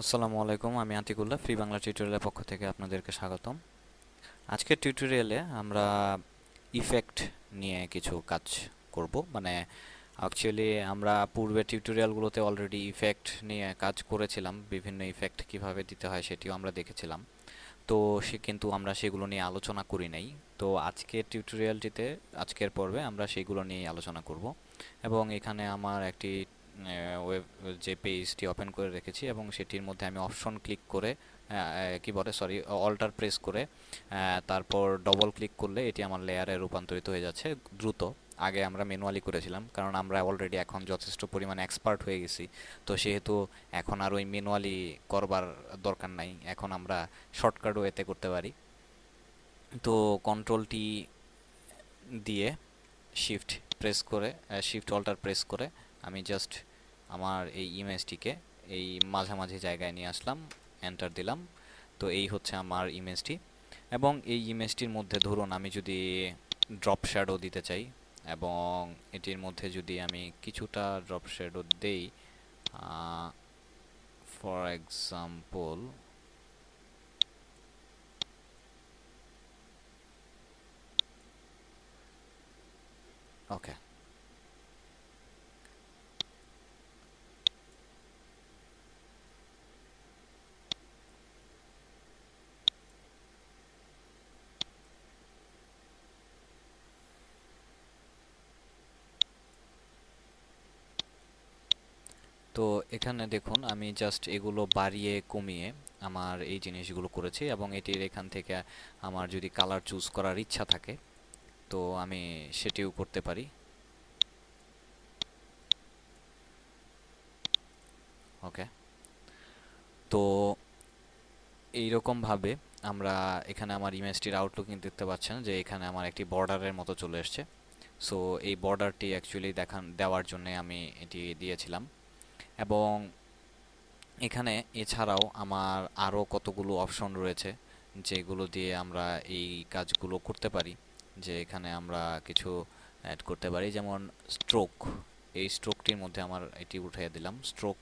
আসসালামু আলাইকুম, আমি আতিকুল্লাহ ফ্রি বাংলা টিউটোরিয়ালের পক্ষ থেকে আপনাদেরকে স্বাগতম। আজকের টিউটোরিয়ালে আমরা ইফেক্ট নিয়ে কিছু কাজ করব। অ্যাকচুয়ালি আমরা পূর্বের টিউটোরিয়ালগুলোতে অলরেডি ইফেক্ট নিয়ে কাজ করেছিলাম, বিভিন্ন ইফেক্ট কিভাবে দিতে হয় সেটিও আমরা দেখেছিলাম। তো কিন্তু আমরা সেগুলো নিয়ে আলোচনা করি নাই। তো আজকের টিউটোরিয়ালটিতে, আজকের পর্বে আমরা সেগুলো নিয়ে আলোচনা করব। এবং এখানে আমার একটি ওয়েব যে পেজটি ওপেন করে রেখেছি এবং সেটির মধ্যে আমি অপশন ক্লিক করে কি বলে সরি অল্টার প্রেস করে তারপর ডবল ক্লিক করলে এটি আমার লেয়ারে রূপান্তরিত হয়ে যাচ্ছে দ্রুত। আগে আমরা ম্যানুয়ালি করেছিলাম, কারণ আমরা অলরেডি এখন যথেষ্ট পরিমাণে এক্সপার্ট হয়ে গেছি। তো সেহেতু এখন আর ওই ম্যানুয়ালি করবার দরকার নাই, এখন আমরা শর্টকাট ওয়েতে করতে পারি। তো কন্ট্রোলটি দিয়ে শিফট প্রেস করে, শিফট অল্টার প্রেস করে আমি জাস্ট আমার এই ইমেজটিকে এই মাঝামাঝি জায়গায় নিয়ে আসলাম, এন্টার দিলাম। তো এই হচ্ছে আমার ইমেজটি। এবং এই ইমেজটির মধ্যে ধরুন আমি যদি ড্রপ শ্যাডো দিতে চাই, এবং এটির মধ্যে যদি আমি কিছুটা ড্রপ শ্যাডো দেই, ফর এক্সাম্পল ওকে। তো এখানে দেখুন আমি জাস্ট এগুলো বাড়িয়ে কমিয়ে আমার এই জিনিসগুলো করেছি, এবং এটির এখান থেকে আমার যদি কালার চুজ করার ইচ্ছা থাকে তো আমি সেটিও করতে পারি। ওকে। তো এইরকমভাবে আমরা এখানে আমার ইমেজটির আউটলুকিং দেখতে পাচ্ছেন যে এখানে আমার একটি বর্ডারের মতো চলে এসছে। সো এই বর্ডারটি অ্যাকচুয়ালি দেওয়ার জন্য আমি এটি দিয়েছিলাম। এবং এখানে এছাড়াও আমার আরও কতগুলো অপশন রয়েছে যেগুলো দিয়ে আমরা এই কাজগুলো করতে পারি। যে এখানে আমরা কিছু অ্যাড করতে পারি, যেমন স্ট্রোক। এই স্ট্রোকটির মধ্যে আমার এটি উঠিয়ে দিলাম স্ট্রোক।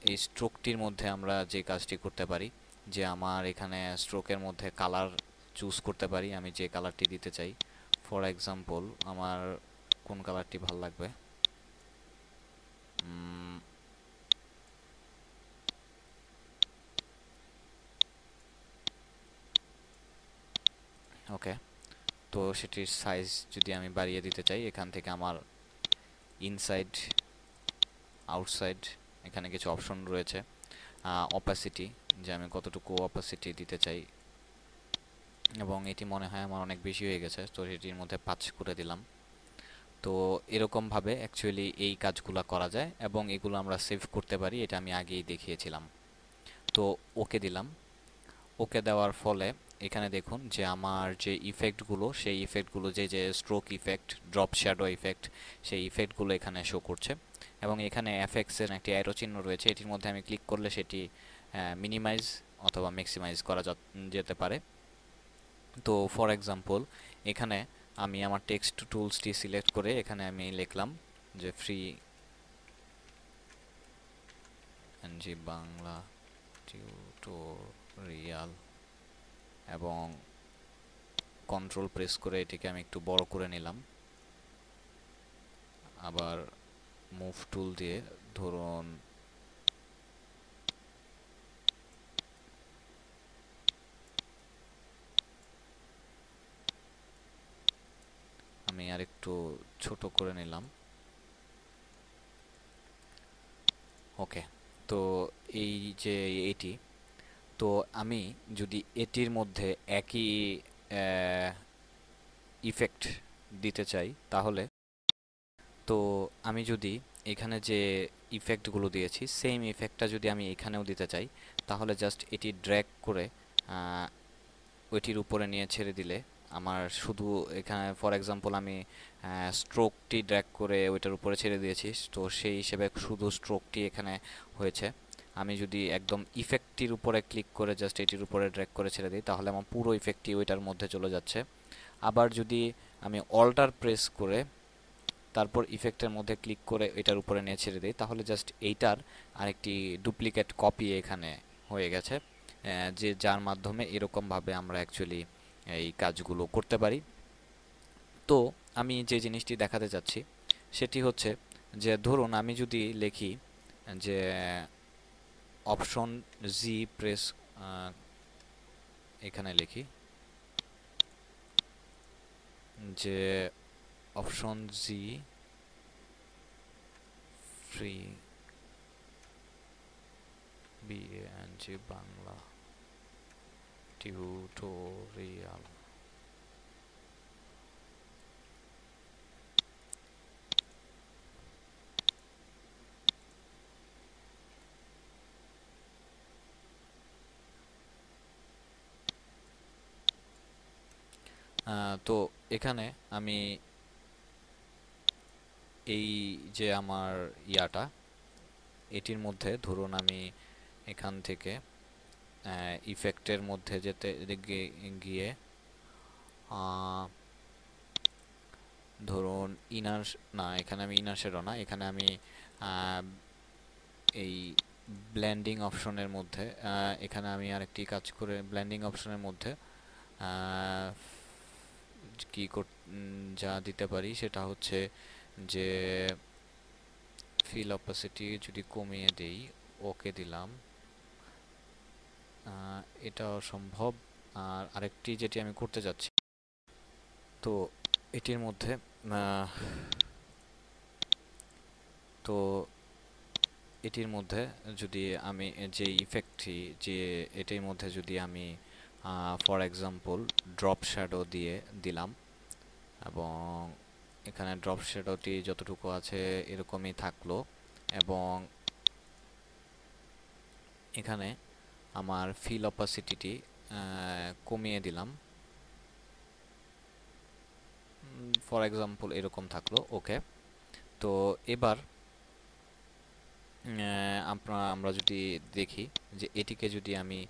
এই স্ট্রোকটির মধ্যে আমরা যে কাজটি করতে পারি, যে আমার এখানে স্ট্রোকের মধ্যে কালার চুজ করতে পারি, আমি যে কালারটি দিতে চাই। ফর এক্সাম্পল আমার কোন কালারটি ভাল লাগবে, ওকে। তো সেটির সাইজ যদি আমি বাড়িয়ে দিতে চাই, এখান থেকে আমার ইনসাইড, আউটসাইড, এখানে কিছু অপশন রয়েছে। অপাসিটি, যে আমি কতটুকু অপাসিটি দিতে চাই, এবং এটি মনে হয় আমার অনেক বেশি হয়ে গেছে, তো এটির মধ্যে 5 করে দিলাম। তো এরকমভাবে অ্যাকচুয়ালি এই কাজগুলো করা যায়, এবং এগুলো আমরা সেভ করতে পারি, এটা আমি আগেই দেখিয়েছিলাম। তো ওকে দিলাম। ওকে দেওয়ার ফলে এখানে দেখুন যে আমার যে ইফেক্টগুলো, সেই ইফেক্টগুলো যে যে stroke effect, drop shadow effect, সেই ইফেক্টগুলো এখানে শো করছে। এবং এখানে এফএক্সের একটি অ্যারো চিহ্ন রয়েছে, এটির মধ্যে আমি ক্লিক করলে সেটি মিনিমাইজ অথবা ম্যাক্সিমাইজ করা যেতে পারে। তো ফর এক্সাম্পল এখানে আমি আমার টেক্সট টুলসটি সিলেক্ট করে এখানে আমি লিখলাম যে ফ্রি এনজি বাংলা টিউটোরিয়াল, এবং কন্ট্রোল প্রেস করে এটিকে আমি একটু বড় করে নিলাম। আবার মুভ টুল দিয়ে ধরুন আমি আর একটু ছোট করে নিলাম। ওকে। তো এই যে এটি, তো আমি যদি এটির মধ্যে একই ইফেক্ট দিতে চাই, তাহলে তো আমি যদি এখানে যে ইফেক্টগুলো দিয়েছি সেম ইফেক্টটা যদি আমি এখানেও দিতে চাই, তাহলে জাস্ট এটি ড্র্যাগ করে ওইটির উপরে নিয়ে ছেড়ে দিলে আমার শুধু এখানে ফর এক্সাম্পল আমি স্ট্রোকটি ড্র্যাগ করে ওইটার উপরে ছেড়ে দিয়েছি, তো সেই হিসেবে শুধু স্ট্রোকটি এখানে হয়েছে। আমি যদি একদম ইফেক্টটির উপরে ক্লিক করে জাস্ট এটির উপরে ড্র্যাগ করে ছেড়ে দিই, তাহলে আমার পুরো ইফেক্টটি ওইটার মধ্যে চলে যাচ্ছে। আবার যদি আমি অল্টার প্রেস করে তারপর ইফেক্টের মধ্যে ক্লিক করে এটার উপরে নিয়ে ছেড়ে দিই, তাহলে জাস্ট এইটার আরেকটি ডুপ্লিকেট কপি এখানে হয়ে গেছে, যে যার মাধ্যমে এরকমভাবে আমরা অ্যাকচুয়ালি এই কাজগুলো করতে পারি। তো আমি যে জিনিসটি দেখাতে চাচ্ছি সেটি হচ্ছে যে ধরুন আমি যদি লিখি যে অপশন জি প্রেস, এখানে লিখি যে অপশন জি ফ্রি বিএনজি বাংলা টিউটোরিয়াল, তো এখানে আমি এই যে আমার ইয়াটা, এটির মধ্যে ধরুন আমি এখান থেকে ইফেক্টের মধ্যে যেতে গিয়ে ধরুন ইনার, না এখানে আমি ইনার শ্যাডো না, এখানে আমি এই ব্লেন্ডিং অপশনের মধ্যে, এখানে আমি আরেকটি কাজ করে ব্লেন্ডিং অপশনের মধ্যে কি যা দিতে পারি সেটা হচ্ছে যে ফিল অপাসিটি যদি কমিয়ে দেই, ওকে দিলাম, এটা অসম্ভব। আর আরেকটি যেটি আমি করতে যাচ্ছি, তো এটির মধ্যে তো এটির মধ্যে যদি আমি যে ইফেক্টটি, যে এটির মধ্যে যদি আমি ফর এক্সাম্পল ড্রপ শ্যাডো দিয়ে দিলাম, এবং এখানে ড্রপ শ্যাডোটি যতটুকু আছে এরকমই থাকলো, এবং এখানে আমার ফিল অপাসিটিটি কমিয়ে দিলাম, ফর এক্সাম্পল এরকম থাকলো, ওকে। তো এবার আমরা যদি দেখি যে এটিকে যদি আমি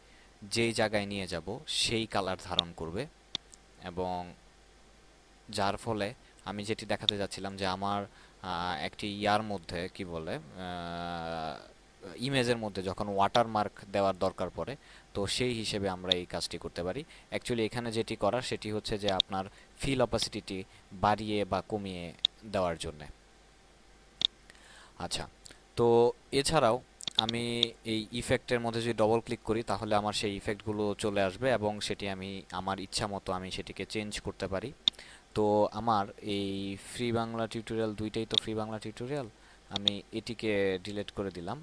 যেই জায়গায় নিয়ে যাব সেই কালার ধারণ করবে, এবং যার ফলে আমি যেটি দেখাতে যাচ্ছিলাম যে আমার একটি ইয়ার মধ্যে কি বলে ইমেজের মধ্যে যখন ওয়াটারমার্ক দেওয়ার দরকার পড়ে, তো সেই হিসেবে আমরা এই কাজটি করতে পারি। অ্যাকচুয়ালি এখানে যেটি করার সেটি হচ্ছে যে আপনার ফিল অপাসিটিটি বাড়িয়ে বা কমিয়ে দেওয়ার জন্য। আচ্ছা, তো এছাড়াও আমি এই ইফেক্টের মধ্যে যদি ডবল ক্লিক করি তাহলে আমার সেই ইফেক্টগুলো চলে আসবে, এবং সেটি আমি আমার ইচ্ছা মতো আমি সেটিকে চেঞ্জ করতে পারি। তো আমার এই ফ্রি বাংলা টিউটোরিয়াল, দুইটাই তো ফ্রি বাংলা টিউটোরিয়াল, আমি এটিকে ডিলিট করে দিলাম।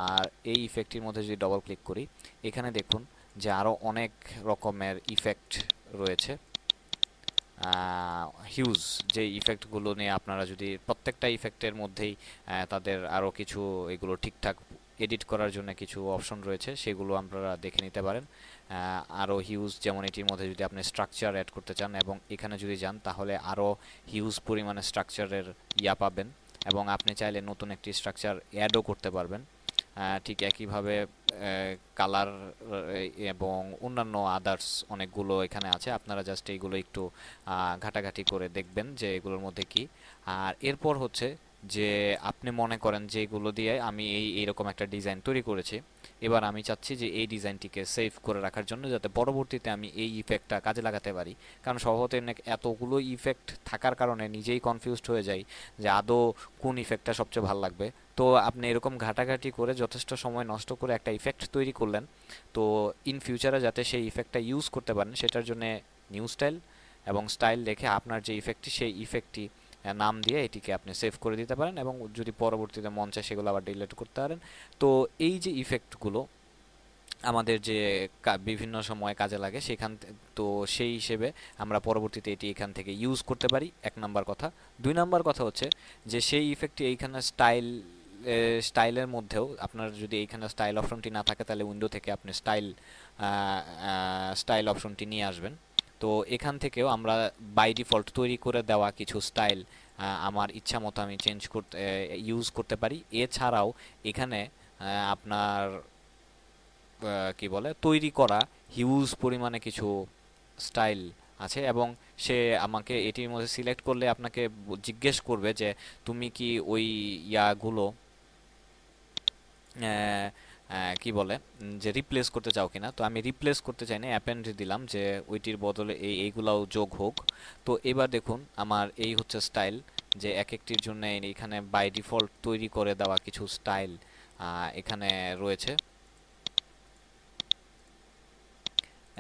আর এই ইফেক্টটির মধ্যে যদি ডবল ক্লিক করি, এখানে দেখুন যে আরও অনেক রকমের ইফেক্ট রয়েছে, হিউজ, যে ইফেক্টগুলো নিয়ে আপনারা যদি প্রত্যেকটা ইফেক্টের মধ্যেই তাদের আরও কিছু এগুলো ঠিকঠাক এডিট করার জন্য কিছু অপশন রয়েছে, সেগুলো আপনারা দেখে নিতে পারেন। আরও হিউজ, যেমন এটির মধ্যে যদি আপনি স্ট্রাকচার অ্যাড করতে চান এবং এখানে যদি যান তাহলে আরও হিউজ পরিমাণে স্ট্রাকচারের ইয়া পাবেন, এবং আপনি চাইলে নতুন একটি স্ট্রাকচার অ্যাডও করতে পারবেন। ঠিক একইভাবে কালার এবং অন্যান্য আদার্স অনেকগুলো এখানে আছে, আপনারা জাস্ট এইগুলো একটু ঘাটাঘাটি করে দেখবেন যে এগুলোর মধ্যে কি। আর এরপর হচ্ছে যে আপনি মনে করেন যে এগুলো দিয়ে আমি এইরকম একটা ডিজাইন তৈরি করেছি, এবার আমি চাচ্ছি যে এই ডিজাইনটিকে সেভ করে রাখার জন্য, যাতে পরবর্তীতে আমি এই ইফেক্টটা কাজে লাগাতে পারি। কারণ স্বভাবতই এতগুলো ইফেক্ট থাকার কারণে নিজেই কনফিউজড হয়ে যাই যে আদৌ কোন ইফেক্টটা সবচেয়ে ভালো লাগবে। তো আপনি এরকম ঘাটাঘাটি করে যথেষ্ট সময় নষ্ট করে একটা ইফেক্ট তৈরি করলেন, তো ইন ফিউচারে যাতে সেই ইফেক্টটা ইউজ করতে পারেন সেটার জন্য নিউ স্টাইল এবং স্টাইল রেখে আপনার যে ইফেক্টটি, সেই ইফেক্টটি নাম দিয়ে এটিকে আপনি সেভ করে দিতে পারেন, এবং যদি পরবর্তীতে মন চায় সেগুলো আবার ডিলিট করতে পারেন। তো এই যে ইফেক্টগুলো আমাদের যে বিভিন্ন সময় কাজে লাগে সেখান তো সেই হিসেবে আমরা পরবর্তীতে এটি এখান থেকে ইউজ করতে পারি, এক নাম্বার কথা। দুই নাম্বার কথা হচ্ছে যে সেই ইফেক্টটি এইখানে স্টাইলের মধ্যেও আপনার যদি এইখানে স্টাইল অপশনটি না থাকে তাহলে উইন্ডো থেকে আপনি স্টাইল অপশনটি নিয়ে আসবেন। তো এখান থেকেও আমরা বাই ডিফল্ট তৈরি করে দেওয়া কিছু স্টাইল আমার ইচ্ছা মতো আমি চেঞ্জ করতে ইউজ করতে পারি। এছাড়াও এখানে আপনার কি বলে তৈরি করা হিউজ পরিমাণে কিছু স্টাইল আছে, এবং সে আমাকে এটির মধ্যে সিলেক্ট করলে আপনাকে জিজ্ঞেস করবে যে তুমি কি ওই ইয়াগুলো আহ, কি বলে যে রিপ্লেস করতে চাও কিনা। তো আমি রিপ্লেস করতে চাই না, অ্যাপেন্ড দিলাম যে ওইটির বদলে এইগুলাও যোগ হোক। তো এবার দেখুন আমার এই হচ্ছে স্টাইল, যে এক একটির জন্য এখানে বাই ডিফল্ট তৈরি করে দেওয়া কিছু স্টাইল এখানে রয়েছে।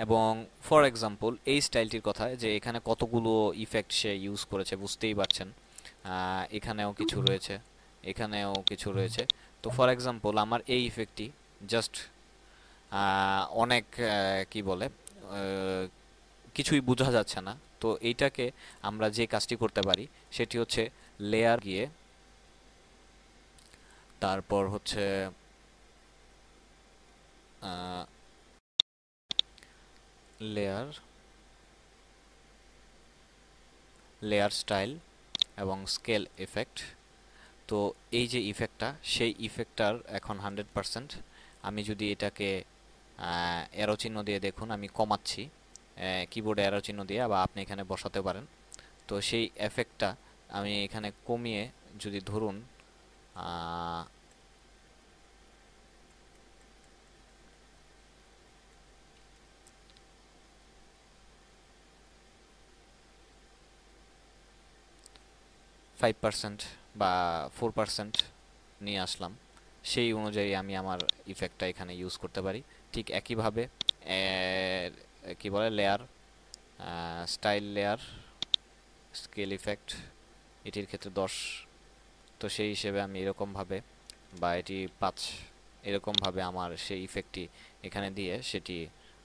এবং ফর এক্সাম্পল এই স্টাইলটির কথা, যে এখানে কতগুলো ইফেক্ট সে ইউজ করেছে বুঝতেই পারছেন। এখানেও কিছু রয়েছে, এখানেও কিছু রয়েছে। তো ফর এক্সাম্পল আমার এই ইফেক্টটি জাস্ট অনেক কি বলে আহ, কিছুই বোঝা যাচ্ছে না। তো এইটাকে আমরা যে কাজটি করতে পারি সেটি হচ্ছে লেয়ার গিয়ে, তারপর হচ্ছে লেয়ার, লেয়ার স্টাইল এবং স্কেল ইফেক্ট। তো এই যে ইফেক্টটা, সেই ইফেক্টটার এখন 100%। আমি যদি এটাকে অ্যারো চিহ্ন দিয়ে, দেখুন আমি কমাচ্ছি কিবোর্ডে অ্যারো চিহ্ন দিয়ে, বা আপনি এখানে বসাতে পারেন। তো সেই এফেক্টটা আমি এখানে কমিয়ে যদি ধরুন 5% বা 4% নিয়ে আসলাম, সেই অনুযায়ী আমি আমার ইফেক্টটা এখানে ইউজ করতে পারি। ঠিক একইভাবে কি বলে layer, style layer, scale effect, এটির ক্ষেত্রে 10। তো সেই হিসেবে আমি এরকমভাবে, বা এটি 5, এরকমভাবে আমার সেই ইফেক্টটি এখানে দিয়ে সেটি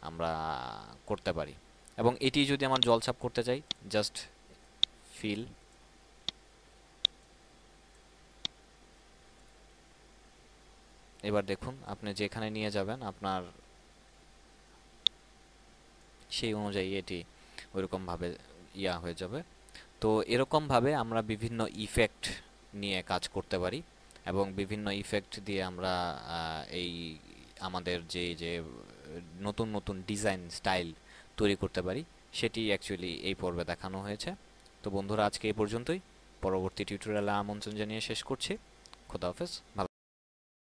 আমরা করতে পারি। এবং এটি যদি আমার জলছাপ করতে চাই, জাস্ট ফিল, এবার দেখুন আপনি যেখানে নিয়ে যাবেন আপনার সেই অনুযায়ী এটি ওইরকমভাবে ইয়া হয়ে যাবে। তো এরকমভাবে আমরা বিভিন্ন ইফেক্ট নিয়ে কাজ করতে পারি, এবং বিভিন্ন ইফেক্ট দিয়ে আমরা এই আমাদের যে যে নতুন নতুন ডিজাইন স্টাইল তৈরি করতে পারি, সেটি অ্যাকচুয়ালি এই পর্বে দেখানো হয়েছে। তো বন্ধুরা, আজকে এই পর্যন্তই। পরবর্তী টিউটোরিয়ালে আমন্ত্রণ জানিয়ে শেষ করছি। খোদা হাফেজ। ভালো